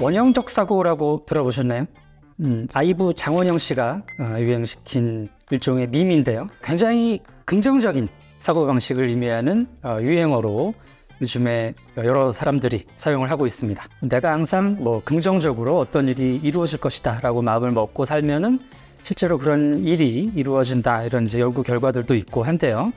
원형적 사고라고 들어보셨나요? 아이브 장원영 씨가 유행시킨 일종의 밈인데요. 굉장히 긍정적인 사고방식을 의미하는 유행어로 요즘에 여러 사람들이 사용을 하고 있습니다. 내가 항상 긍정적으로 어떤 일이 이루어질 것이다 라고 마음을 먹고 살면은 실제로 그런 일이 이루어진다, 이런 이제 연구 결과들도 있고 한데요.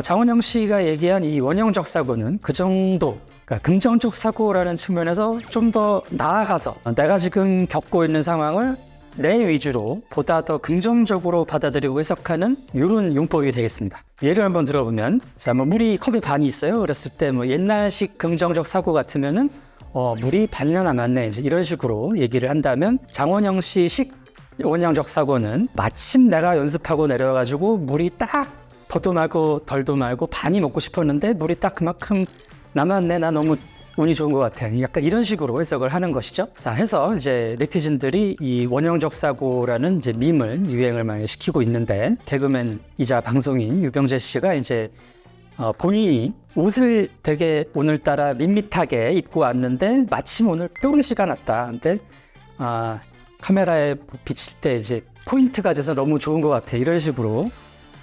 장원영 씨가 얘기한 이 원형적 사고는 그 정도, 그러니까 긍정적 사고라는 측면에서 좀 더 나아가서 내가 지금 겪고 있는 상황을 내 위주로 보다 더 긍정적으로 받아들이고 해석하는 이런 용법이 되겠습니다. 예를 한번 들어보면, 물이 컵에 반이 있어요. 그랬을 때 옛날식 긍정적 사고 같으면은 물이 반이나 남았네, 이제 이런 식으로 얘기를 한다면, 장원영 씨식 원형적 사고는 마침 내가 연습하고 내려가지고 물이 딱 더도 말고 덜도 말고 반이 먹고 싶었는데 물이 딱 그만큼 남았네, 나 너무 운이 좋은 것 같아, 약간 이런 식으로 해석을 하는 것이죠. 자, 해서 이제 네티즌들이 이 원형적 사고라는 이제 밈을 유행을 많이 시키고 있는데, 개그맨이자 방송인 유병재 씨가 이제 본인이 옷을 되게 오늘따라 밋밋하게 입고 왔는데 마침 오늘 뾰루지가 났다. 근데 카메라에 비칠 때 이제 포인트가 돼서 너무 좋은 것 같아, 이런 식으로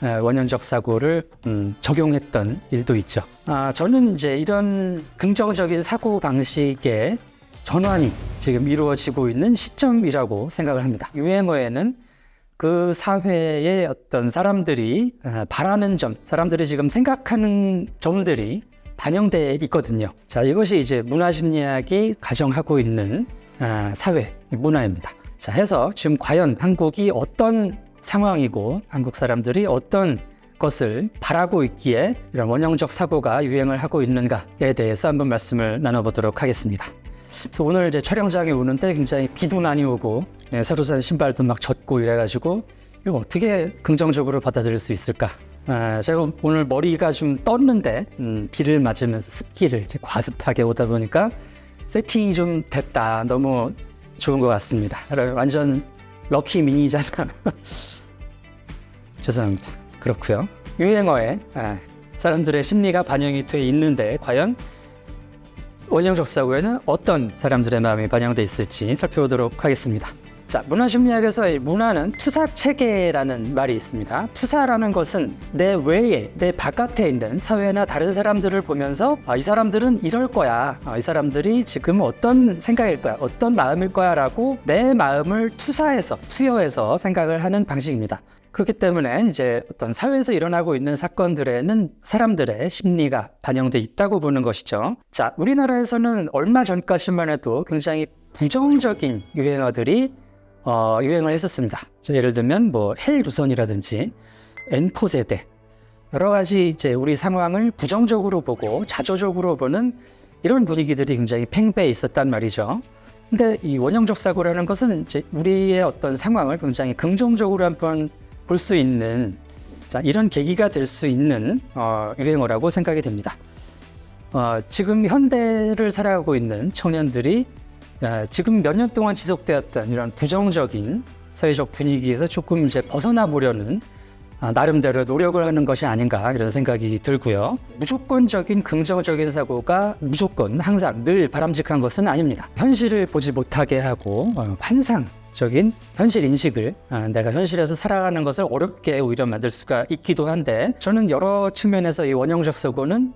원형적 사고를 적용했던 일도 있죠. 저는 이제 이런 긍정적인 사고 방식의 전환이 지금 이루어지고 있는 시점이라고 생각을 합니다. 유행어에는 그 사회의 어떤 사람들이 바라는 점, 사람들이 지금 생각하는 점들이 반영되어 있거든요. 자, 이것이 이제 문화심리학이 가정하고 있는 사회 문화입니다. 자, 해서 지금 과연 한국이 어떤 상황이고 한국 사람들이 어떤 것을 바라고 있기에 이런 원형적 사고가 유행을 하고 있는가에 대해서 한번 말씀을 나눠보도록 하겠습니다. 그래서 오늘 이제 촬영장에 오는데 굉장히 비도 많이 오고 새로 산 신발도 막 젖고 이래가지고 이거 어떻게 긍정적으로 받아들일 수 있을까? 제가 오늘 머리가 좀 떴는데 비를 맞으면서 습기를 이렇게 과습하게 오다 보니까 세팅이 좀 됐다. 너무 좋은 것 같습니다. 완전 럭키 미니잖아. 죄송합니다. 그렇고요. 유행어에 사람들의 심리가 반영이 돼 있는데 과연 원형적 사고에는 어떤 사람들의 마음이 반영돼 있을지 살펴보도록 하겠습니다. 자, 문화심리학에서 이 문화는 투사체계라는 말이 있습니다. 투사라는 것은 내 외에, 내 바깥에 있는 사회나 다른 사람들을 보면서 이 사람들은 이럴 거야, 이 사람들이 지금 어떤 생각일 거야, 어떤 마음일 거야 라고 내 마음을 투여해서 생각을 하는 방식입니다. 그렇기 때문에 이제 어떤 사회에서 일어나고 있는 사건들에는 사람들의 심리가 반영돼 있다고 보는 것이죠. 자, 우리나라에서는 얼마 전까지만 해도 굉장히 부정적인 유행어들이 유행을 했었습니다. 예를 들면 헬루선이라든지 N포 세대, 여러 가지 이제 우리 상황을 부정적으로 보고 자조적으로 보는 이런 분위기들이 굉장히 팽배해 있었단 말이죠. 근데 이 원형적 사고라는 것은 이제 우리의 어떤 상황을 굉장히 긍정적으로 한번 볼 수 있는, 이런 계기가 될 수 있는 유행어라고 생각이 됩니다. 지금 현대를 살아가고 있는 청년들이 지금 몇 년 동안 지속되었던 이런 부정적인 사회적 분위기에서 조금 이제 벗어나 보려는 나름대로 노력을 하는 것이 아닌가, 이런 생각이 들고요. 무조건적인 긍정적인 사고가 무조건 항상 늘 바람직한 것은 아닙니다. 현실을 보지 못하게 하고 환상적인 현실 인식을, 내가 현실에서 살아가는 것을 어렵게 오히려 만들 수가 있기도 한데, 저는 여러 측면에서 이 원형적 사고는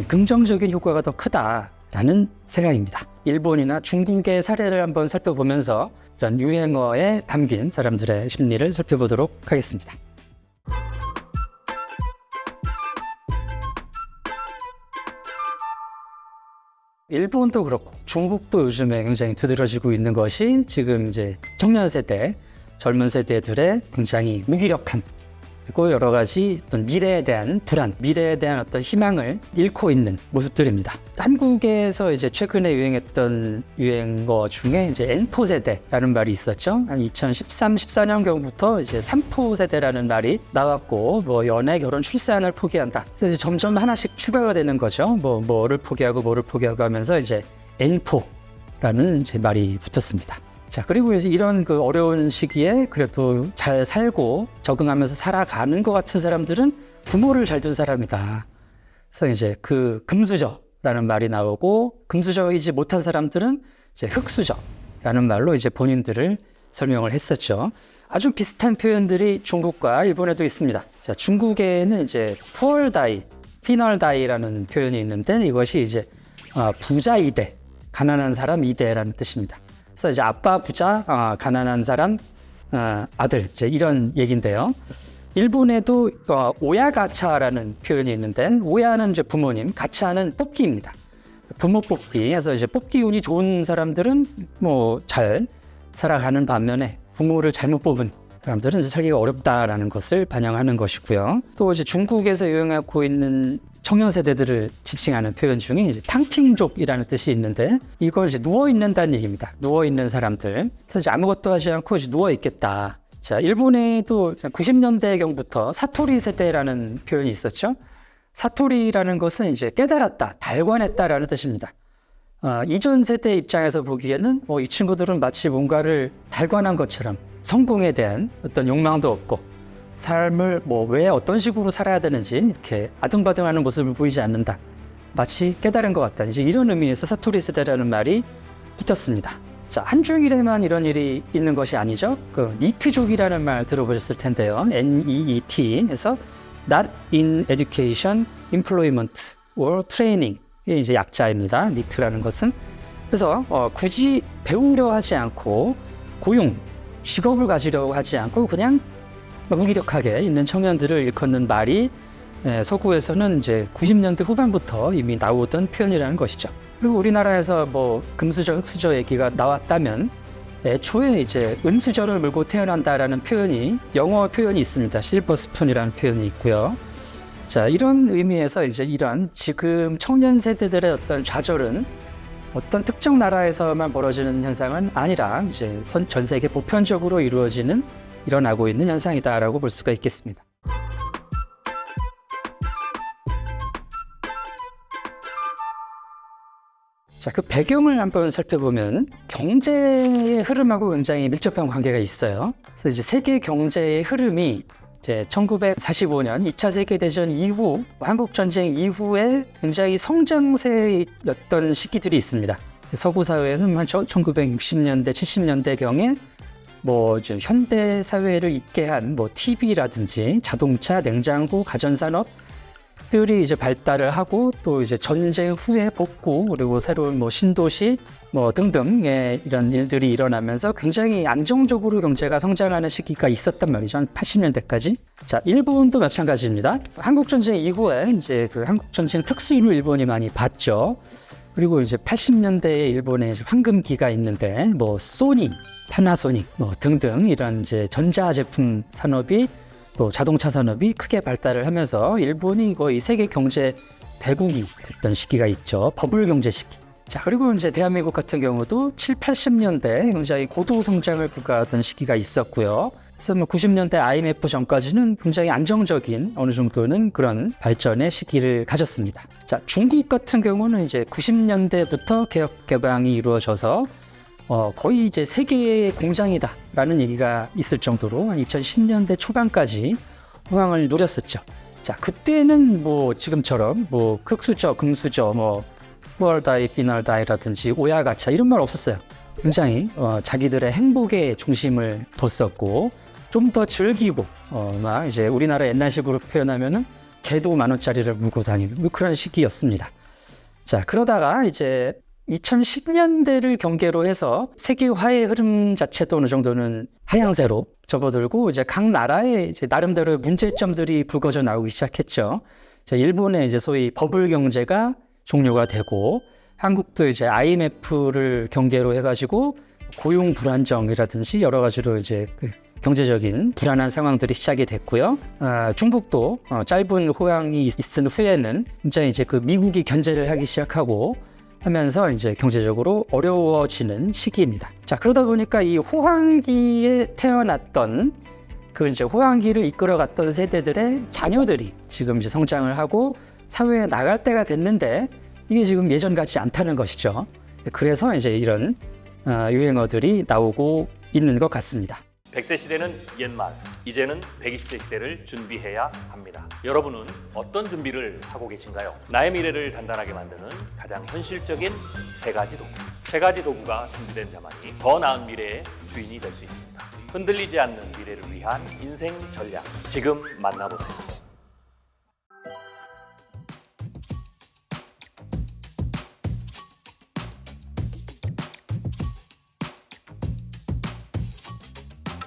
긍정적인 효과가 더 크다라는 생각입니다. 일본이나 중국의 사례를 한번 살펴보면서 이런 유행어에 담긴 사람들의 심리를 살펴보도록 하겠습니다. 일본도 그렇고 중국도 요즘에 굉장히 두드러지고 있는 것이 지금 이제 청년 세대, 젊은 세대들의 굉장히 무기력함, 그리고 여러 가지 어떤 미래에 대한 불안, 미래에 대한 어떤 희망을 잃고 있는 모습들입니다. 한국에서 이제 최근에 유행했던 유행어 중에 이제 N포 세대라는 말이 있었죠. 한 2013, 14년 경부터 이제 3포 세대라는 말이 나왔고, 연애, 결혼, 출산을 포기한다. 그래서 이제 점점 하나씩 추가가 되는 거죠. 뭐를 포기하고 하면서 이제 N포라는 이제 말이 붙었습니다. 자, 그리고 이런 그 어려운 시기에 그래도 잘 살고 적응하면서 살아가는 것 같은 사람들은 부모를 잘 둔 사람이다. 그래서 이제 그 금수저, 금수저라는 말이 나오고 금수저이지 못한 사람들은 이제 흙수저라는 말로 이제 본인들을 설명을 했었죠. 아주 비슷한 표현들이 중국과 일본에도 있습니다. 자, 중국에는 이제 poor die, final die라는 표현이 있는데 이것이 이제 부자 이대, 가난한 사람 이대라는 뜻입니다. 그래서 이제 아빠 부자, 가난한 사람 아들, 이제 이런 얘기인데요. 일본에도 오야가차라는 표현이 있는데 오야는 이제 부모님, 가차는 뽑기입니다. 부모 뽑기. 해서 이제 뽑기 운이 좋은 사람들은 뭐 잘 살아가는 반면에 부모를 잘못 뽑은 사람들은 이제 살기가 어렵다라는 것을 반영하는 것이고요. 또 이제 중국에서 유행하고 있는 청년 세대들을 지칭하는 표현 중에 이제 탕핑족이라는 뜻이 있는데 이걸 이제 누워 있는다는 얘기입니다. 누워 있는 사람들. 그래서 이제 아무것도 하지 않고 이제 누워 있겠다. 자, 일본에도 90년대경부터 사토리 세대라는 표현이 있었죠. 사토리라는 것은 이제 깨달았다, 달관했다라는 뜻입니다. 이전 세대 입장에서 보기에는 이 친구들은 마치 뭔가를 달관한 것처럼 성공에 대한 어떤 욕망도 없고 삶을 왜 어떤 식으로 살아야 되는지 이렇게 아등바등하는 모습을 보이지 않는다. 마치 깨달은 것 같다. 이제 이런 의미에서 사토리 세대라는 말이 붙었습니다. 자, 한중일에만 이런 일이 있는 것이 아니죠. 그 니트족이라는 말 들어보셨을 텐데요. NEET 해서 Not in Education, Employment or Training 이게 이제 약자입니다. 니트라는 것은. 그래서 굳이 배우려 하지 않고 고용, 직업을 가지려고 하지 않고 그냥 무기력하게 있는 청년들을 일컫는 말이 서구에서는 이제 90년대 후반부터 이미 나오던 표현이라는 것이죠. 그리고 우리나라에서 금수저, 흙수저 얘기가 나왔다면 애초에 이제 은수저를 물고 태어난다라는 표현이 영어 표현이 있습니다. 실버 스푼이라는 표현이 있고요. 자, 이런 의미에서 이제 이런 지금 청년 세대들의 어떤 좌절은 어떤 특정 나라에서만 벌어지는 현상은 아니라 이제 전 세계 보편적으로 일어나고 있는 현상이다라고 볼 수가 있겠습니다. 자, 그 배경을 한번 살펴보면 경제의 흐름하고 굉장히 밀접한 관계가 있어요. 그래서 이제 세계 경제의 흐름이 이제 1945년 2차 세계대전 이후, 한국전쟁 이후에 굉장히 성장세였던 시기들이 있습니다. 서구 사회에서는 한 1960년대, 70년대경에 좀 현대 사회를 잇게 한 TV라든지 자동차, 냉장고, 가전산업들이 이제 발달을 하고 또 이제 전쟁 후에 복구 그리고 새로운 신도시 등등의 이런 일들이 일어나면서 굉장히 안정적으로 경제가 성장하는 시기가 있었단 말이죠. 한 80년대까지. 자, 일본도 마찬가지입니다. 한국전쟁 이후에 이제 그 한국전쟁 특수임을 일본이 많이 봤죠. 그리고 이제 80년대에 일본에 황금기가 있는데 소니, 파나소닉 등등 이런 이제 전자제품 산업이 또 자동차 산업이 크게 발달을 하면서 일본이 거의 세계 경제 대국이 됐던 시기가 있죠. 버블 경제 시기. 자, 그리고 이제 대한민국 같은 경우도 7, 80년대 굉장히 고도 성장을 불가하던 시기가 있었고요. 그래서 90년대 IMF 전까지는 굉장히 안정적인 어느 정도는 그런 발전의 시기를 가졌습니다. 자, 중국 같은 경우는 이제 90년대부터 개혁 개방이 이루어져서 거의 이제 세계의 공장이다라는 얘기가 있을 정도로 한 2010년대 초반까지 호황을 누렸었죠. 자, 그때는 지금처럼 흙수저, 금수저, poor die, final die라든지 오야가차 이런 말 없었어요. 굉장히 자기들의 행복에 중심을 뒀었고 좀 더 즐기고 막 이제 우리나라 옛날식으로 표현하면은 개도 10,000원짜리를 물고 다니는 그런 시기였습니다. 자, 그러다가 이제 2010년대를 경계로 해서 세계화의 흐름 자체도 어느 정도는 하향세로 접어들고 이제 각 나라의 이제 나름대로의 문제점들이 불거져 나오기 시작했죠. 자, 일본의 이제 소위 버블 경제가 종료가 되고 한국도 이제 IMF를 경계로 해가지고 고용 불안정이라든지 여러 가지로 이제 경제적인 불안한 상황들이 시작이 됐고요. 중국도 짧은 호황이 있은 후에는 굉장히 이제 미국이 견제를 하기 시작하고 하면서 이제 경제적으로 어려워지는 시기입니다. 자, 그러다 보니까 이 호황기에 태어났던 이제 호황기를 이끌어갔던 세대들의 자녀들이 지금 이제 성장을 하고 사회에 나갈 때가 됐는데 이게 지금 예전 같지 않다는 것이죠. 그래서 이제 이런 유행어들이 나오고 있는 것 같습니다. 100세 시대는 옛말, 이제는 120세 시대를 준비해야 합니다. 여러분은 어떤 준비를 하고 계신가요? 나의 미래를 단단하게 만드는 가장 현실적인 세 가지 도구가 준비된 자만이 더 나은 미래의 주인이 될 수 있습니다. 흔들리지 않는 미래를 위한 인생 전략, 지금 만나보세요.